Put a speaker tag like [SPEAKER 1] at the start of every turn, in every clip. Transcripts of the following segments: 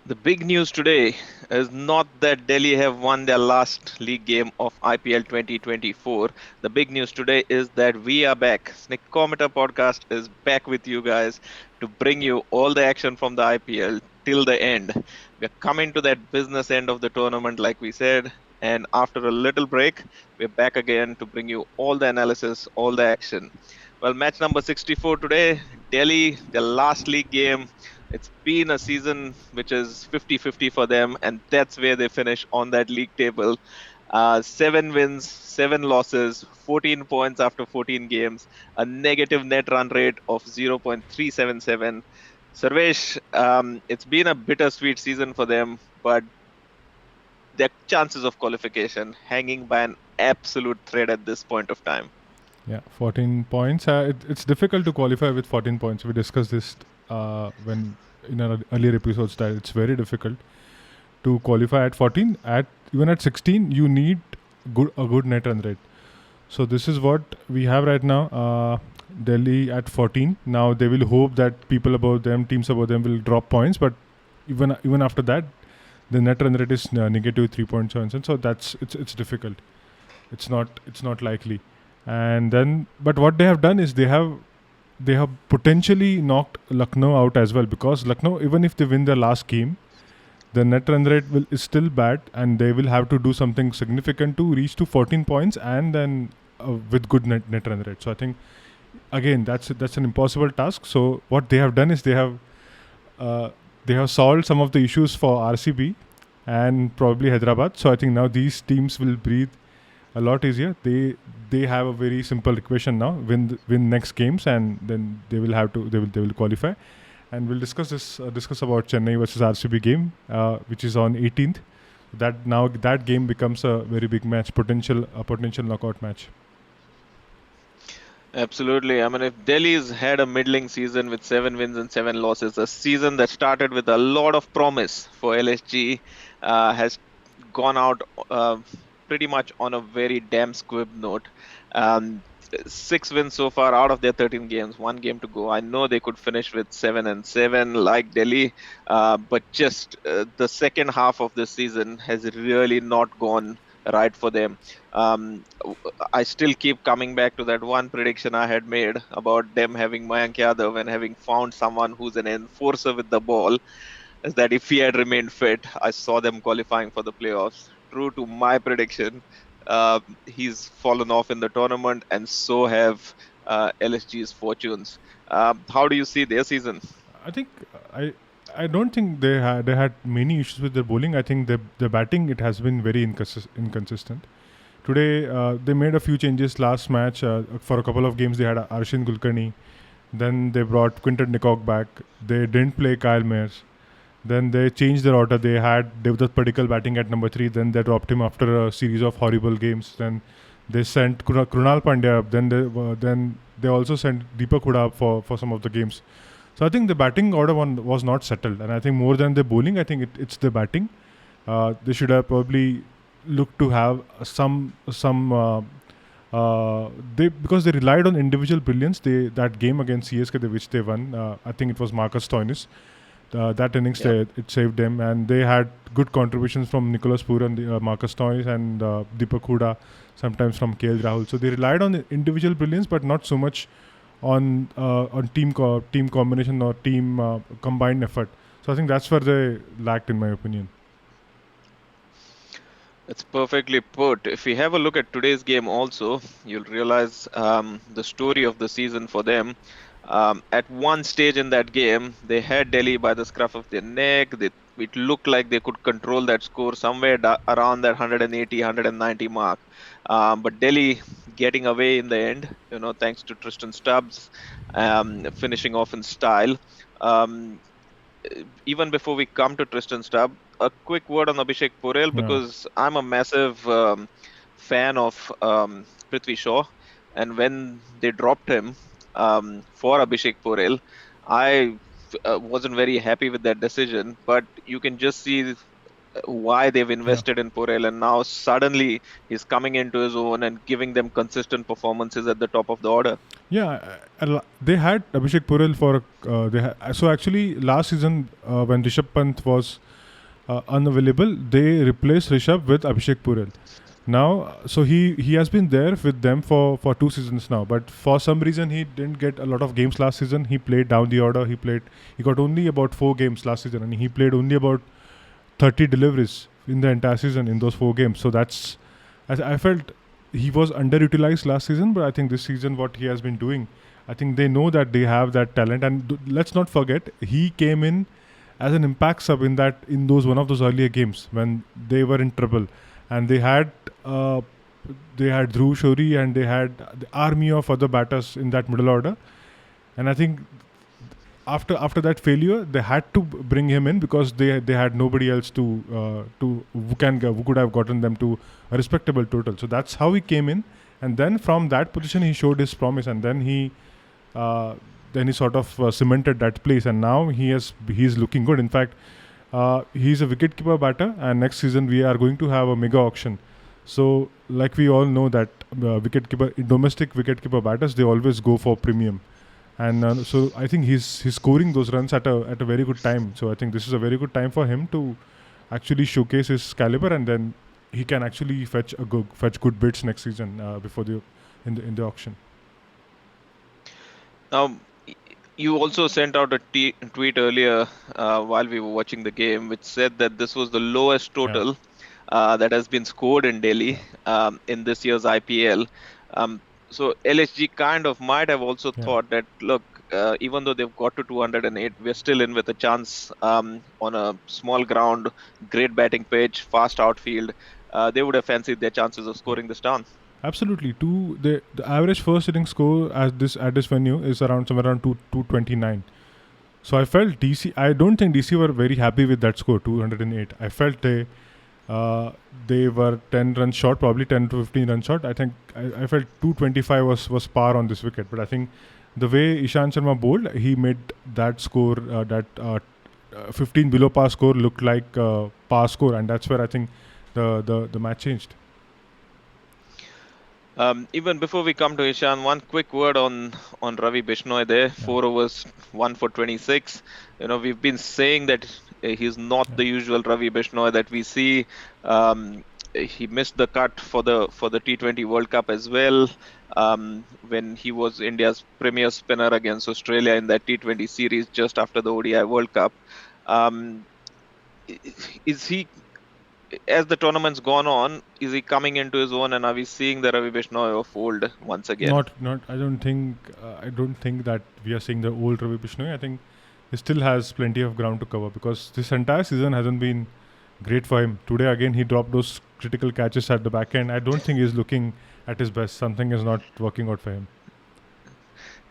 [SPEAKER 1] The big news today is not that Delhi have won their last league game of IPL 2024. The big news today is that we are back. Snickcometer podcast is back with you guys to bring you all the action from the IPL till the end. We're coming to that business end of the tournament, like we said, and after a little break, we're back again to bring you all the analysis, all the action. Well, match number 64 today, Delhi, their last league game. It's been a season which is 50-50 for them, and that's where they finish on that league table. Seven wins, seven losses, 14 points after 14 games, a negative net run rate of 0.377. Sarvesh, it's been a bittersweet season for them, but their chances of qualification hanging by an absolute thread at this point of time.
[SPEAKER 2] Yeah, 14 points. It's difficult to qualify with 14 points. We discussed this when in our earlier episodes that it's very difficult to qualify at 14. At even at 16, you need a good net run rate. So this is what we have right now. Delhi at 14. Now they will hope that people above them, teams above them, will drop points. But even after that, the net run rate is negative 3.7. So it's difficult. It's not likely. And then, but what they have done is they have potentially knocked Lucknow out as well, because Lucknow, even if they win their last game, the net run rate is still bad, and they will have to do something significant to reach to 14 points, and then with good net run rate. So I think again that's an impossible task. So what they have done is they have solved some of the issues for RCB and probably Hyderabad. So I think now these teams will breathe a lot easier. They have a very simple equation now: win next games, and then they will qualify. And we'll discuss about Chennai versus RCB game, which is on 18th. That game becomes a very big match, a potential knockout match.
[SPEAKER 1] Absolutely. I mean, if Delhi's had a middling season with 7 wins and 7 losses, a season that started with a lot of promise for LSG has gone out pretty much on a very damn squib note. Um, 6 wins so far out of their 13 games, 1 game to go. I know they could finish with 7-7 like Delhi, but just the second half of the season has really not gone right for them. I still keep coming back to that one prediction I had made about them having Mayank Yadav and having found someone who's an enforcer with the ball. Is that if he had remained fit, I saw them qualifying for the playoffs. True to my prediction, he's fallen off in the tournament, and so have LSG's fortunes. How do you see their season?
[SPEAKER 2] I think I don't think they had many issues with their bowling. I think their batting, it has been very inconsistent. Today they made a few changes last match. For a couple of games they had Arshin Kulkarni. Then they brought Quinton de Kock back. They didn't play Kyle Mayers. Then they changed their order. They had Devdutt Padikkal batting at number 3. Then they dropped him after a series of horrible games. Then they sent Krunal Pandya up. Then they also sent Deepak Hooda up for some of the games. So I think the batting order one was not settled, and I think more than the bowling, I think it's the batting. They should have probably looked to have some they, because they relied on individual brilliance. That game against CSK which they won, I think it was Marcus Stoinis. That innings,
[SPEAKER 1] Yeah.
[SPEAKER 2] it saved them, and they had good contributions from Nicholas Pooran, Marcus Stoinis, and Deepak Hooda, sometimes from KL Rahul. So they relied on individual brilliance, but not so much on team combination or team combined effort. So I think that's where they lacked, in my opinion.
[SPEAKER 1] It's perfectly put. If we have a look at today's game also, you'll realize the story of the season for them. At one stage in that game, they had Delhi by the scruff of their neck. It looked like they could control that score somewhere around that 180, 190 mark. But Delhi getting away in the end, thanks to Tristan Stubbs, finishing off in style. Um, Even before we come to Tristan Stubb, a quick word on Abhishek Porel,
[SPEAKER 2] Yeah.
[SPEAKER 1] because I'm a massive fan of Prithvi Shaw, and when they dropped him for Abhishek Porel, I wasn't very happy with that decision. But you can just see why they've invested in Porel, and now suddenly he's coming into his own and giving them consistent performances at the top of the order.
[SPEAKER 2] Yeah, they had Abhishek Purel for so actually last season when Rishabh Pant was unavailable, they replaced Rishabh with Abhishek Purel. Now, so he has been there with them for 2 seasons now, but for some reason he didn't get a lot of games last season. He played down the order. He got only about 4 games last season, and he played only about 30 deliveries in the entire season in those 4 games. So that's, I felt he was underutilized last season, but I think this season what he has been doing, I think they know that they have that talent. And let's not forget, he came in as an impact sub in those one of those earlier games when they were in trouble, and uh, they had Dhruv Shori and they had the army of other batters in that middle order. And I think after that failure, they had to bring him in because they had nobody else to who could have gotten them to a respectable total. So that's how he came in, and then from that position he showed his promise, and uh, then he sort of cemented that place, and now he's looking good. In fact, he's a wicketkeeper batter, and next season we are going to have a mega auction. So, like we all know that domestic wicketkeeper batters, they always go for premium, and so I think he's scoring those runs at a very good time. So I think this is a very good time for him to actually showcase his caliber, and then he can actually fetch good bids next season before the in the auction.
[SPEAKER 1] Now, you also sent out a tweet earlier while we were watching the game, which said that this was the lowest
[SPEAKER 2] Yeah,
[SPEAKER 1] total that has been scored in Delhi
[SPEAKER 2] yeah,
[SPEAKER 1] in this year's IPL. So LSG kind of might have also
[SPEAKER 2] yeah.
[SPEAKER 1] thought that, look, even though they've got to 208, we're still in with a chance on a small ground, great batting pitch, fast outfield. They would have fancied their chances of
[SPEAKER 2] Yeah.
[SPEAKER 1] scoring this down.
[SPEAKER 2] Absolutely. The average first inning score at this venue is around somewhere around 229. So I felt DC. I don't think DC were very happy with that score, 208. I felt uh, they were 10 runs short, probably 10 to 15 runs short. I felt 225 was par on this wicket, but I think the way Ishan Sharma bowled, he made that score, that 15 below par score, look like par score, and that's where I think the match changed.
[SPEAKER 1] Even before we come to Ishan, one quick word on Ravi Bishnoi there.
[SPEAKER 2] Yeah,
[SPEAKER 1] 4 overs, 1 for 26. We've been saying that he's not
[SPEAKER 2] yeah,
[SPEAKER 1] the usual Ravi Bishnoi that we see. He missed the cut for the T20 World Cup as well, when he was India's premier spinner against Australia in that T20 series just after the ODI World Cup. Um, is he, as the tournament's gone on, is he coming into his own, and are we seeing the Ravi Bishnoi of old once again?
[SPEAKER 2] not. I don't think that we are seeing the old Ravi Bishnoi. I think he still has plenty of ground to cover because this entire season hasn't been great for him. Today again, he dropped those critical catches at the back end. I don't think he's looking at his best. Something is not working out for him.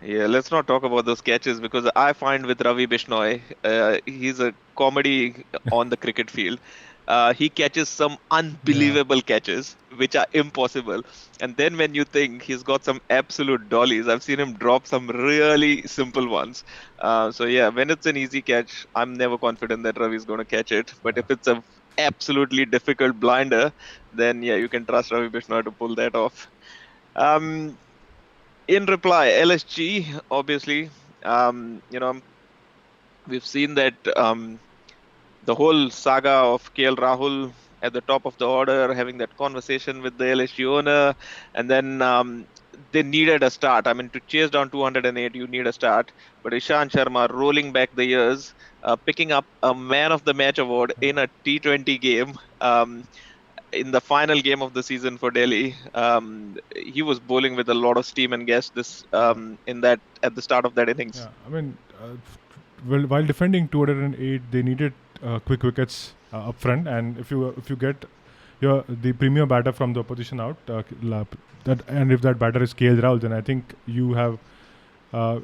[SPEAKER 1] Yeah, let's not talk about those catches because I find with Ravi Bishnoi, he's a comedy on the cricket field. He catches some
[SPEAKER 2] Yeah,
[SPEAKER 1] unbelievable catches, which are impossible. And then when you think he's got some absolute dollies, I've seen him drop some really simple ones. So yeah, when it's an easy catch, I'm never confident that Ravi's going to catch it. But
[SPEAKER 2] yeah,
[SPEAKER 1] if it's a absolutely difficult blinder, then yeah, you can trust Ravi Bishnoi to pull that off. Um, in reply, LSG, obviously, we've seen that the whole saga of KL Rahul at the top of the order, having that conversation with the LSG owner, and then they needed a start. I mean, to chase down 208, you need a start. But Ishan Sharma rolling back the years, picking up a Man of the Match award
[SPEAKER 2] yeah,
[SPEAKER 1] in a T20 game. In the final game of the season for Delhi, he was bowling with a lot of steam and gas. This
[SPEAKER 2] yeah.
[SPEAKER 1] in that at the start of that innings.
[SPEAKER 2] Yeah, I mean, well, while defending 208, they needed quick wickets up front, and if you get the premier batter from the opposition out, and if that batter is KL Rahul, then I think you have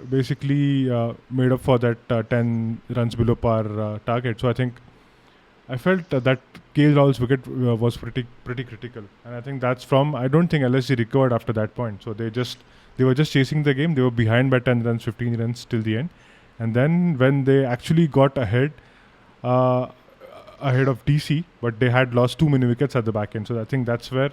[SPEAKER 2] basically made up for that 10 runs below par target. So I felt that KL Rahul's wicket was pretty critical, and I think that's from. I don't think LSG recovered after that point. So they were just chasing the game. They were behind by 10 runs, 15 runs till the end, and then when they actually got uh, ahead of DC, but they had lost too many wickets at the back end. So I think that's where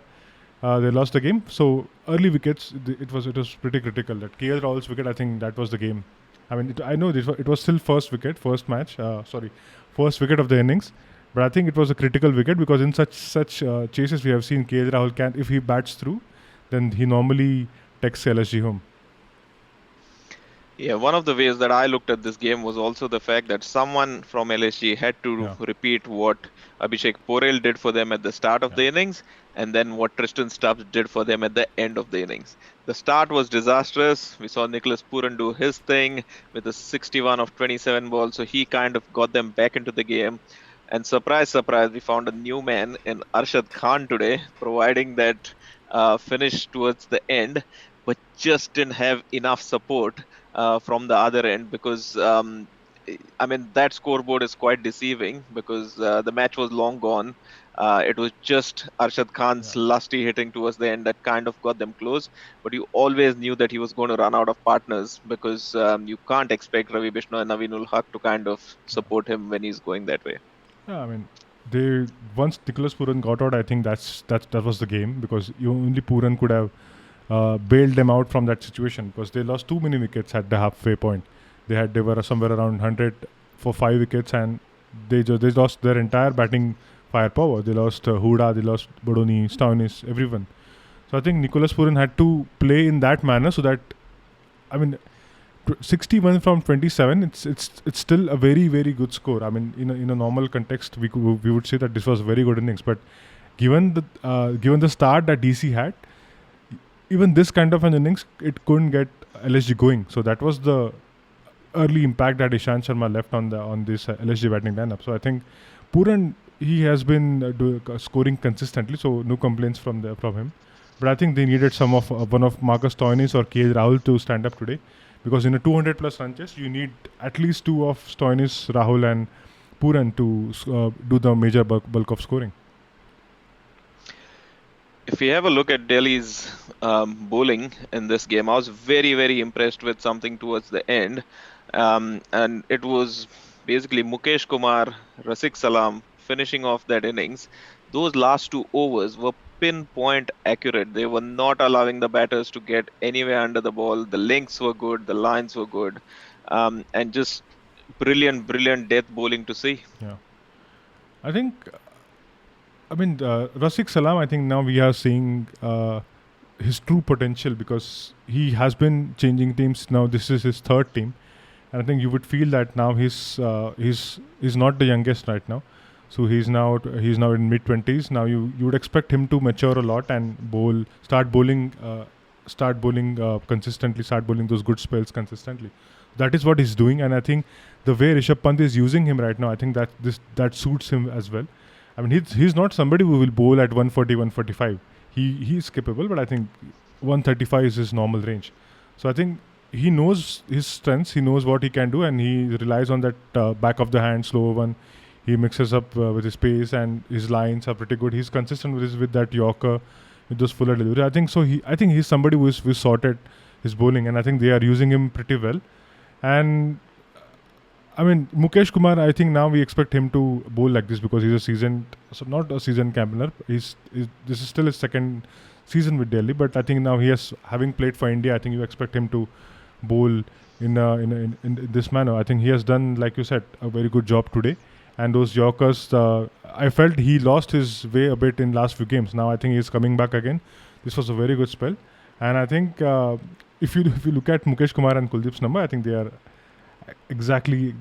[SPEAKER 2] they lost the game. So early wickets, it was pretty critical. That KL Rahul's wicket, I think that was the game. I mean, I know it was still first wicket, first match. Sorry, first wicket of the innings. But I think it was a critical wicket because in such chases we have seen KL Rahul can, if he bats through, then he normally takes LSG home.
[SPEAKER 1] Yeah, one of the ways that I looked at this game was also the fact that someone from LSG had to
[SPEAKER 2] Yeah,
[SPEAKER 1] repeat what Abhishek Porel did for them at the start of
[SPEAKER 2] yeah,
[SPEAKER 1] the innings and then what Tristan Stubbs did for them at the end of the innings. The start was disastrous. We saw Nicholas Pooran do his thing with a 61 of 27 balls, so he kind of got them back into the game. And surprise, surprise, we found a new man in Arshad Khan today, providing that finish towards the end, but just didn't have enough support from the other end because I mean that scoreboard is quite deceiving because the match was long gone. It was just Arshad
[SPEAKER 2] yeah.
[SPEAKER 1] Khan's lusty hitting towards the end that kind of got them close. But you always knew that he was going to run out of partners because you can't expect Ravi Bishnoi and Naveenul Haq to kind of support him when he's going that way.
[SPEAKER 2] Yeah, I mean, they once Nicholas Pooran got out, I think that was the game because only Pooran could have bailed them out from that situation because they lost too many wickets at the halfway point. They were somewhere around 100 for 5 wickets and they lost their entire batting firepower. They lost Huda, they lost Bodoni, Stoinis, everyone. So I think Nicholas Pooran had to play in that manner so that, I mean, 61 from 27, it's still a very very good score. I mean, in a normal context we would say that this was very good innings, but given the start that DC had, even this kind of an innings it couldn't get LSG going. So that was the early impact that Ishant Sharma left on this LSG batting lineup. So I think Pooran, he has been scoring consistently, so no complaints from him. But I think they needed some of one of Marcus Stoinis or KL Rahul to stand up today, because in a 200 plus run chase you need at least two of Stoinis, Rahul, and Pooran to do the major bulk of scoring.
[SPEAKER 1] If we have a look at Delhi's bowling in this game, I was very, very impressed with something towards the end. And it was basically Mukesh Kumar, Rasik Salam finishing off that innings. Those last 2 overs were pinpoint accurate. They were not allowing the batters to get anywhere under the ball. The lengths were good, the lines were good, and just brilliant, brilliant death bowling to see.
[SPEAKER 2] Yeah, I think. I mean, Rasik Salam, I think now we are seeing his true potential because he has been changing teams. Now this is his third team, and I think you would feel that now he's not the youngest right now. So he's now in mid 20s. Now you would expect him to mature a lot and start bowling consistently, start bowling those good spells consistently. That is what he's doing, and I think the way Rishabh Pant is using him right now, I think that suits him as well. I mean, he's not somebody who will bowl at 140, 145. He's capable, but I think 135 is his normal range. So I think he knows his strengths, he knows what he can do, and he relies on that back of the hand slow one. He mixes up with his pace, and his lines are pretty good. He's consistent with that Yorker, with those fuller delivery. I think so. I think he's somebody who's sorted his bowling, and I think they are using him pretty well. And I mean, Mukesh Kumar, I think now we expect him to bowl like this because he's a seasoned, so not a seasoned campaigner. This is still his second season with Delhi, but I think now having played for India, I think you expect him to bowl in this manner. I think he has done, like you said, a very good job today. And those Yorkers, I felt he lost his way a bit in last few games. Now I think he's coming back again. This was a very good spell, and I think if you look at Mukesh Kumar and Kuldeep's number, I think they're exactly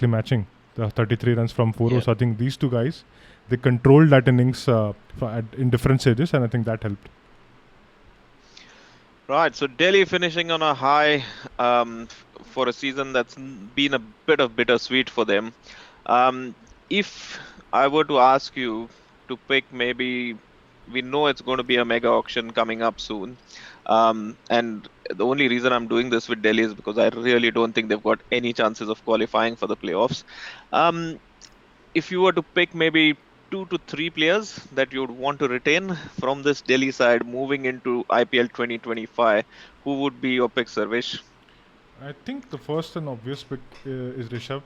[SPEAKER 2] matching the 33 runs from 4
[SPEAKER 1] Yeah.
[SPEAKER 2] overs. So I think these two guys, they controlled that innings in different stages, and I think that helped.
[SPEAKER 1] Right, so Delhi finishing on a high for a season that's been a bit of bittersweet for them. If I were to ask you to pick, maybe we know it's going to be a mega auction coming up soon. And the only reason I'm doing this with Delhi is because I really don't think they've got any chances of qualifying for the playoffs. Um, if you were to pick maybe 2 to 3 players that you would want to retain from this Delhi side moving into IPL 2025, who would be your pick, Sarvesh?
[SPEAKER 2] I think the first and obvious pick is Rishabh,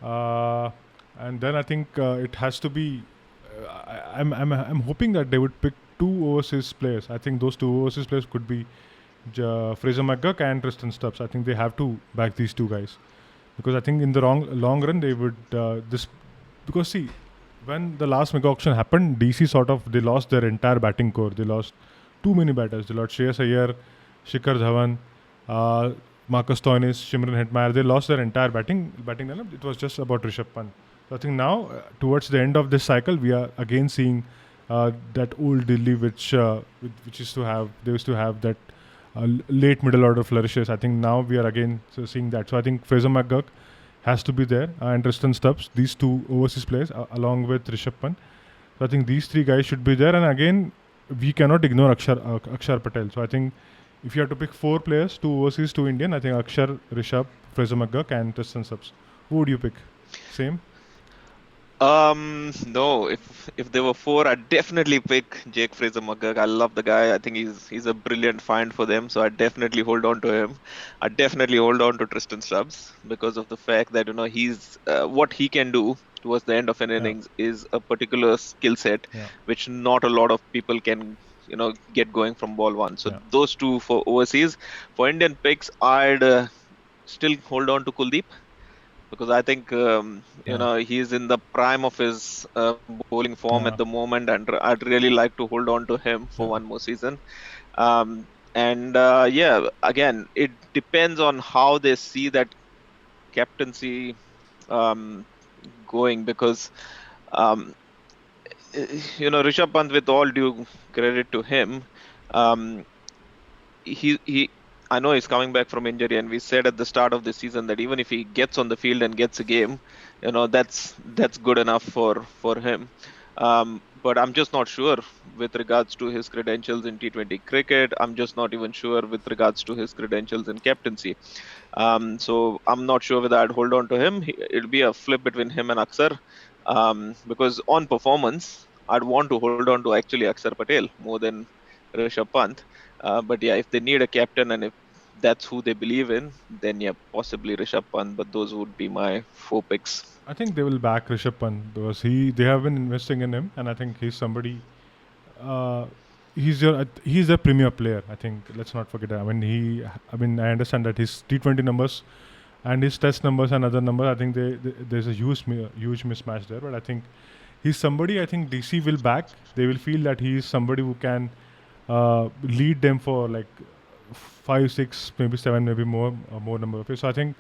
[SPEAKER 2] uh, and then I think it has to be. I'm hoping that they would pick two overseas players. I think those two overseas players could be Fraser McGurk and Tristan Stubbs. I think they have to back these two guys because I think in the long run they would this because see, when the last mega auction happened, DC sort of they lost their entire batting core. They lost too many batters. They lost Shreyas Iyer, Shikhar Dhawan, uh, Marcus Stoinis, Shimron Hetmeyer. They lost their entire batting lineup. It was just about Rishabh Pant. So I think now, towards the end of this cycle, we are again seeing that old Delhi, which used to have they used to have that late middle order flourishes. I think now we are again seeing that. So I think Fraser McGurk has to be there, and Tristan Stubbs, these two overseas players, along with Rishabh Pant. So I think these three guys should be there. And again, we cannot ignore Akshar Patel. So I think if you have to pick four players, two overseas, two Indian, I think Akshar, Rishabh, Fraser McGurk, and Tristan Stubbs. Who would you pick? Same?
[SPEAKER 1] No. If there were four, I'd definitely pick Jake Fraser McGurk. I love the guy. I think he's a brilliant find for them. So I'd definitely hold on to him. I'd definitely hold on to Tristan Stubbs because of the fact that he's what he can do towards the end of an
[SPEAKER 2] Yeah,
[SPEAKER 1] innings is a particular skill set
[SPEAKER 2] yeah,
[SPEAKER 1] which not a lot of people can get going from ball one. So
[SPEAKER 2] yeah,
[SPEAKER 1] those two for overseas. For Indian picks, I'd still hold on to Kuldeep because I think
[SPEAKER 2] yeah,
[SPEAKER 1] he's in the prime of his bowling form at
[SPEAKER 2] yeah,
[SPEAKER 1] the moment, and I'd really like to hold on to him for
[SPEAKER 2] yeah.
[SPEAKER 1] one more season. And yeah, again, it depends on how they see that captaincy um, going because um, Rishabh Pant, with all due credit to him, um, he I know he's coming back from injury, and we said at the start of the season that even if he gets on the field and gets a game, that's good enough for him. But I'm just not sure with regards to his credentials in T20 cricket. I'm just not even sure with regards to his credentials in captaincy. So I'm not sure whether I'd hold on to him. It'll be a flip between him and Aksar, because on performance, I'd want to hold on to actually Aksar Patel more than Rishabh Pant. But yeah, if they need a captain and if that's who they believe in, then yeah, possibly Rishabh Pant. But those would be my four picks.
[SPEAKER 2] I think they will back Rishabh Pant because they have been investing in him, and I think he's somebody. Uh, he's a premier player. I think let's not forget that. I understand that his T20 numbers and his test numbers and other numbers. I think there's a huge mismatch there. But I think he's somebody. I think DC will back. They will feel that he is somebody who can lead them for like 5, 6, maybe 7, maybe more number of years. So I think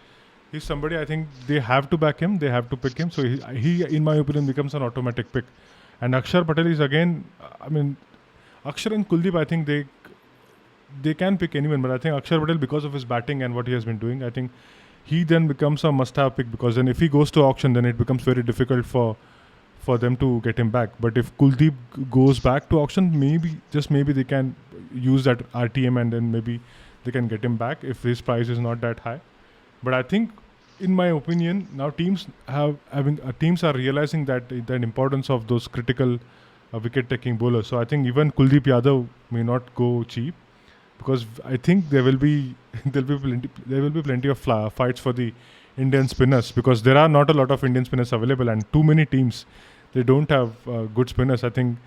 [SPEAKER 2] he's somebody. I think they have to back him. They have to pick him. So in my opinion, becomes an automatic pick. And Akshar Patel is again. I mean, Akshar and Kuldeep. I think they can pick anyone, but I think Akshar Patel, because of his batting and what he has been doing, I think he then becomes a must-have pick because then if he goes to auction, then it becomes very difficult for them to get him back. But if Kuldeep goes back to auction, maybe they can use that RTM and then maybe they can get him back if his price is not that high. But I think, in my opinion, now teams are realizing that the importance of those critical wicket-taking bowlers. So I think even Kuldeep Yadav may not go cheap because I think there will be plenty of fights for the Indian spinners because there are not a lot of Indian spinners available and too many teams they don't have good spinners. I think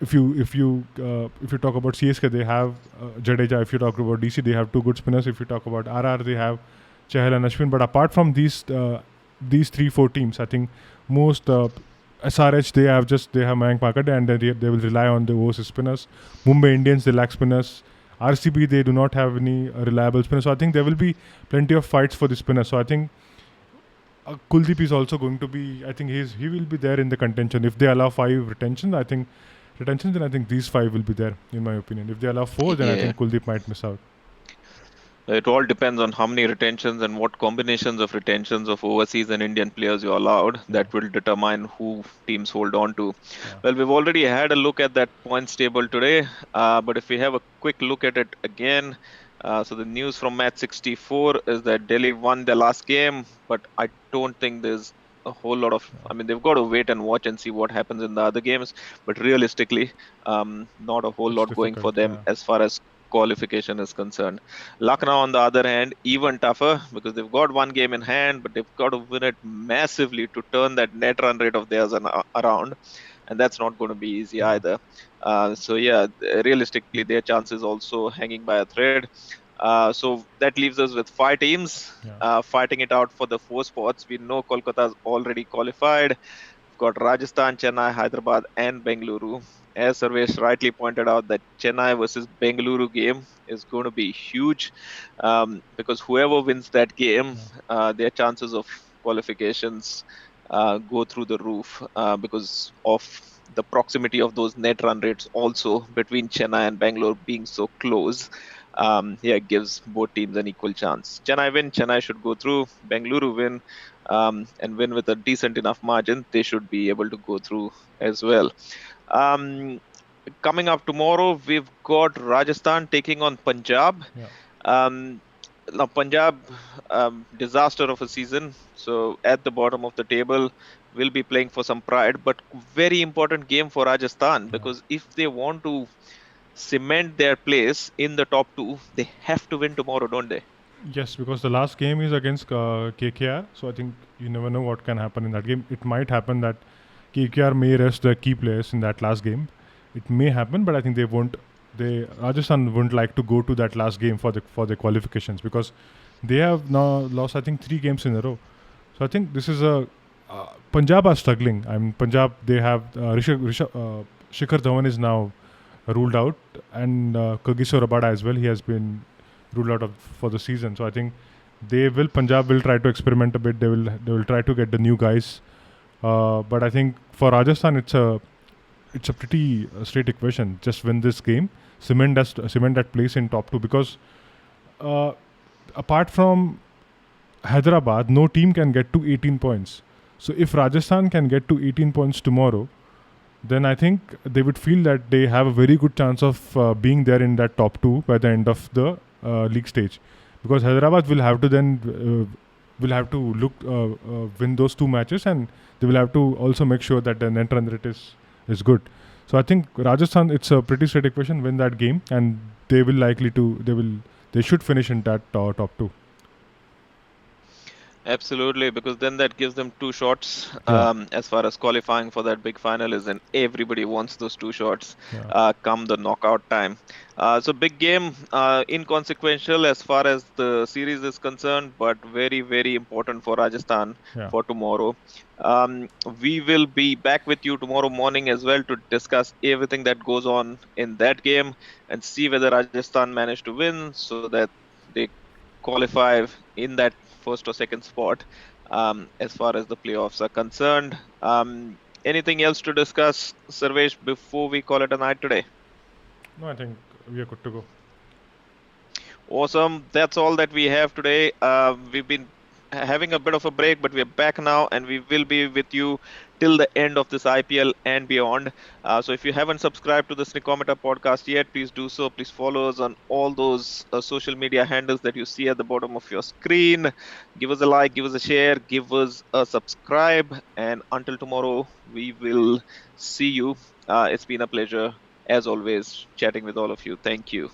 [SPEAKER 2] if you talk about CSK, they have Jadeja. If you talk about DC, they have two good spinners. If you talk about RR, they have Chahal and Ashwin. But apart from these 3-4 teams, I think most SRH they have Mayank Pakade and they will rely on the overseas spinners. Mumbai Indians, they lack spinners. RCB, they do not have any reliable spinners. So I think there will be plenty of fights for the spinners. So I think Kuldeep is also going to be. I think he will be there in the contention. If they allow 5 retentions, then I think these 5 will be there in my opinion. If they allow 4, then I
[SPEAKER 1] Yeah.
[SPEAKER 2] think Kuldeep might miss out.
[SPEAKER 1] It all depends on how many retentions and what combinations of retentions of overseas and Indian players you're allowed.
[SPEAKER 2] Yeah,
[SPEAKER 1] That will determine who teams hold on to.
[SPEAKER 2] yeah,
[SPEAKER 1] Well, we've already had a look at that points table today, but if we have a quick look at it again, so the news from Match 64 is that Delhi won their last game, but I don't think there's a whole lot of.
[SPEAKER 2] yeah.
[SPEAKER 1] I mean, they've got to wait and watch and see what happens in the other games, but realistically, not a whole
[SPEAKER 2] It's
[SPEAKER 1] lot going
[SPEAKER 2] difficult.
[SPEAKER 1] for them
[SPEAKER 2] Yeah,
[SPEAKER 1] as far as qualification is concerned. Lucknow, on the other hand, even tougher because they've got one game in hand, but they've got to win it massively to turn that net run rate of theirs around. And that's not going to be easy
[SPEAKER 2] yeah,
[SPEAKER 1] either. So, yeah, realistically, their chances also hanging by a thread. So that leaves us with 5 teams
[SPEAKER 2] yeah,
[SPEAKER 1] fighting it out for the 4 spots. We know Kolkata's already qualified. Of got Rajasthan, Chennai, Hyderabad, and Bengaluru. As Sarvesh rightly pointed out, that Chennai versus Bengaluru game is going to be huge, because whoever wins that game,
[SPEAKER 2] Yeah.
[SPEAKER 1] their chances of qualifications go through the roof, because of the proximity of those net run rates also between Chennai and Bangalore being so close. Yeah, gives both teams an equal chance. Chennai win, Chennai should go through. Bengaluru win, and win with a decent enough margin, they should be able to go through as well. Um, Coming up tomorrow, we've got Rajasthan taking on Punjab.
[SPEAKER 2] Yeah.
[SPEAKER 1] Um, Now, Punjab, disaster of a season. So at the bottom of the table, will be playing for some pride, but very important game for Rajasthan,
[SPEAKER 2] Yeah.
[SPEAKER 1] because if they want to cement their place in the top two, they have to win tomorrow, don't they?
[SPEAKER 2] Yes, because the last game is against KKR, so I think you never know what can happen in that game. It might happen that KKR may rest their key players in that last game. It may happen, but I think they won't. They Rajasthan wouldn't like to go to that last game for the qualifications because they have now lost I think 3 games in a row. So I think this is a Punjab are struggling. I mean Punjab they have Shikhar Dhawan is now ruled out and Kagiso Rabada as well. He has been ruled out for the season. So I think Punjab will try to experiment a bit. They will try to get the new guys. But I think for Rajasthan it's a pretty straight equation. Just win this game, cement that place in top two because uh, apart from Hyderabad, no team can get to 18 points. So if Rajasthan can get to 18 points tomorrow, then I think they would feel that they have a very good chance of being there in that top two by the end of the league stage, because Hyderabad will have to then win those 2 matches, and they will have to also make sure that the net run rate is good. So I think Rajasthan, it's a pretty straight equation: win that game, and they should finish in that top two.
[SPEAKER 1] Absolutely, because then that gives them two shots,
[SPEAKER 2] Yeah,
[SPEAKER 1] as far as qualifying for that big final is, and everybody wants those two shots
[SPEAKER 2] yeah,
[SPEAKER 1] come the knockout time. So big game, inconsequential as far as the series is concerned, but very, very important for Rajasthan
[SPEAKER 2] yeah.
[SPEAKER 1] for tomorrow. We will be back with you tomorrow morning as well to discuss everything that goes on in that game and see whether Rajasthan managed to win so that they qualify in that first or second spot, as far as the playoffs are concerned. Anything else to discuss, Sarvesh, before we call it a night today?
[SPEAKER 2] No, I think we are good to go.
[SPEAKER 1] Awesome. That's all that we have today. We've been having a bit of a break, but we're back now and we will be with you till the end of this IPL and beyond. So if you haven't subscribed to the Sneakometer podcast yet, please do so. Please follow us on all those social media handles that you see at the bottom of your screen. Give us a like, give us a share, give us a subscribe. And until tomorrow, we will see you. It's been a pleasure, as always, chatting with all of you. Thank you.